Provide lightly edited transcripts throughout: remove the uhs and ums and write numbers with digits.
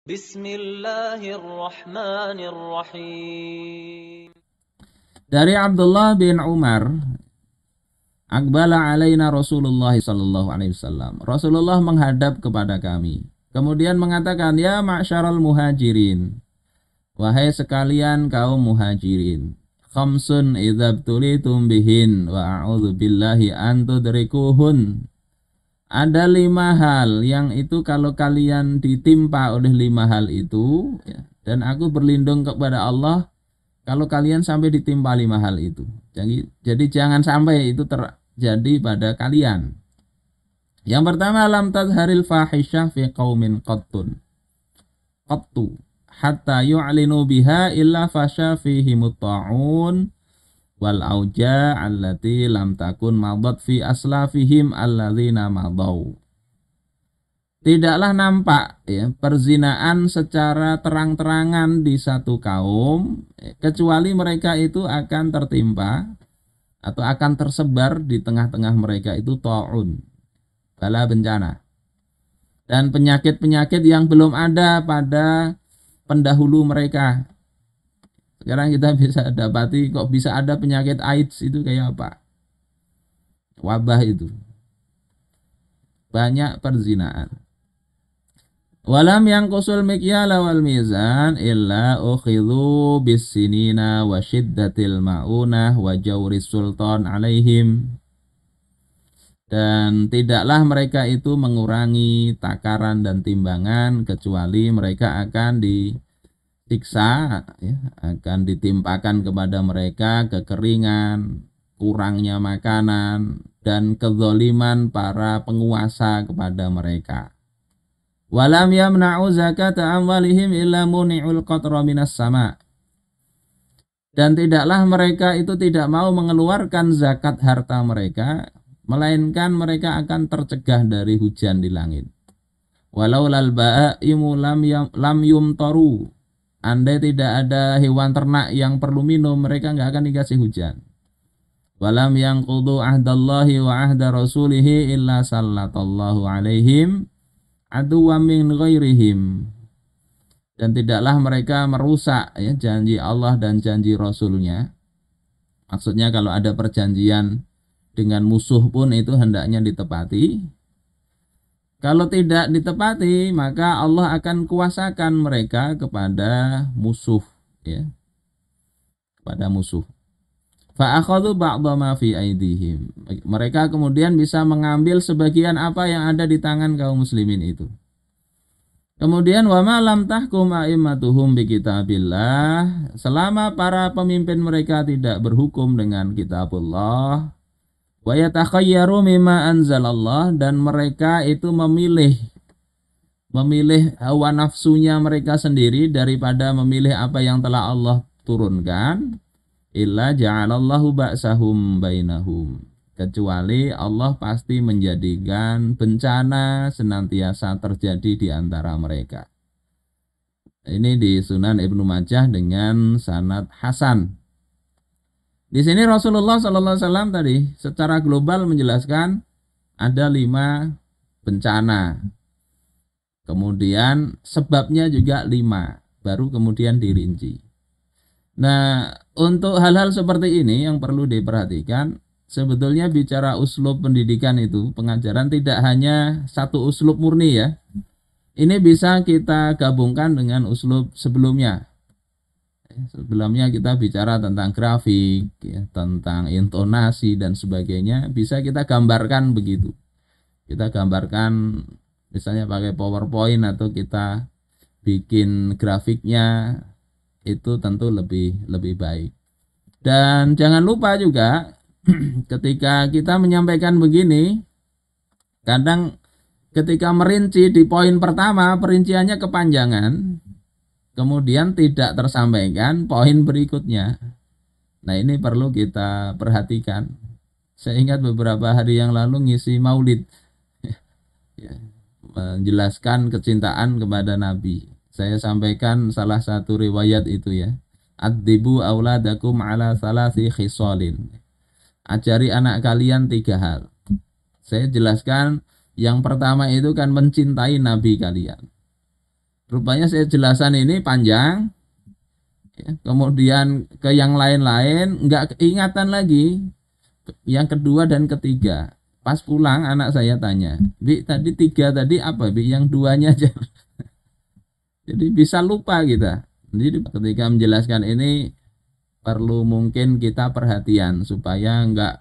Bismillahirrahmanirrahim. Dari Abdullah bin Umar, Aqbala alaina Rasulullah sallallahu alaihi wasallam. Rasulullah menghadap kepada kami. Kemudian mengatakan, "Ya ma'syaral muhajirin." Wahai sekalian kaum muhajirin. Khamsun idza btulitum bihin wa a'udzu billahi an tudrikuhun. Ada 5 hal yang itu kalau kalian ditimpa oleh 5 hal itu, ya, dan aku berlindung kepada Allah kalau kalian sampai ditimpa 5 hal itu. Jadi jangan sampai itu terjadi pada kalian. Yang pertama, lam tazharil fahisyah fi qaumin qattu hatta yu'linu biha illa fasha fihimut ta'un wal auja allati lam takun madat fi aslafihim alladzina madau. Tidaklah nampak ya perzinaan secara terang-terangan di satu kaum kecuali mereka itu akan tertimpa atau akan tersebar di tengah-tengah mereka itu ta'un, bala bencana, dan penyakit-penyakit yang belum ada pada pendahulu mereka. Sekarang kita bisa dapati kok bisa ada penyakit AIDS itu kayak apa? Wabah itu. Banyak perzinaan. Walam yang kusul mikyala wal mizan illa ukhidhu bisinina wa syiddatil ma'unah wa jawris sultan alaihim. Dan tidaklah mereka itu mengurangi takaran dan timbangan kecuali mereka akan disiksa, ya, akan ditimpakan kepada mereka kekeringan, kurangnya makanan, dan kezaliman para penguasa kepada mereka. Walam yamna'u zakata amwalihim illa muni'ul qatra minas sama. Dan tidaklah mereka itu tidak mau mengeluarkan zakat harta mereka, melainkan mereka akan tercegah dari hujan di langit. Walau lal ba'imu lam yumtaru. Andai tidak ada hewan ternak yang perlu minum, mereka enggak akan dikasih hujan. Walam yanqudu ahdallahi wa ahda rasulihi illa sallatallahu alaihim aduwwa min ghairihim. Dan tidaklah mereka merusak ya janji Allah dan janji Rasulnya. Maksudnya kalau ada perjanjian dengan musuh pun itu hendaknya ditepati. Kalau tidak ditepati, maka Allah akan kuasakan mereka kepada musuh, ya. Kepada musuh. Fa akhadhu ba'dha ma fi aydihim. Mereka kemudian bisa mengambil sebagian apa yang ada di tangan kaum muslimin itu. Kemudian wa ma lam tahkum a'immatuhum bi kitabillah, selama para pemimpin mereka tidak berhukum dengan kitabullah, wa yatakhayyaru mimma anzalallah, dan mereka itu memilih hawa nafsunya mereka sendiri daripada memilih apa yang telah Allah turunkan, illa ja'alallahu ba'sahum bainahum, kecuali Allah pasti menjadikan bencana senantiasa terjadi di antara mereka. Ini di Sunan Ibnu Majah dengan sanad hasan. Di sini Rasulullah SAW tadi secara global menjelaskan ada 5 bencana. Kemudian sebabnya juga 5, baru kemudian dirinci. Nah, untuk hal-hal seperti ini yang perlu diperhatikan, sebetulnya bicara uslub pendidikan itu, pengajaran tidak hanya satu uslub murni ya. Ini bisa kita gabungkan dengan uslub sebelumnya. Sebelumnya kita bicara tentang grafik, ya, tentang intonasi dan sebagainya, bisa kita gambarkan begitu. Kita gambarkan misalnya pakai PowerPoint atau kita bikin grafiknya, itu tentu lebih baik. Dan jangan lupa juga ketika kita menyampaikan begini, kadang ketika merinci di poin pertama perinciannya kepanjangan, kemudian tidak tersampaikan poin berikutnya. Nah, ini perlu kita perhatikan. Saya ingat beberapa hari yang lalu ngisi maulid, ya, menjelaskan kecintaan kepada Nabi. Saya sampaikan salah satu riwayat itu ya. Addibu auladakum ala salasi khisalin. Ajari anak kalian 3 hal. Saya jelaskan yang pertama itu kan mencintai Nabi kalian. Rupanya saya jelasan ini panjang, ya. Kemudian ke yang lain-lain nggak keingatan lagi. Yang kedua dan ketiga. Pas pulang anak saya tanya, Bi tadi tiga tadi apa Bi? Yang duanya aja. Jadi bisa lupa kita. Jadi ketika menjelaskan ini perlu mungkin kita perhatian supaya nggak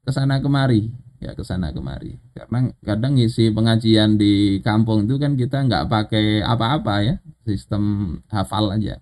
kesana kemari, ya kesana kemari. Karena kadang ngisi pengajian di kampung itu kan kita nggak pakai apa-apa ya, sistem hafal aja.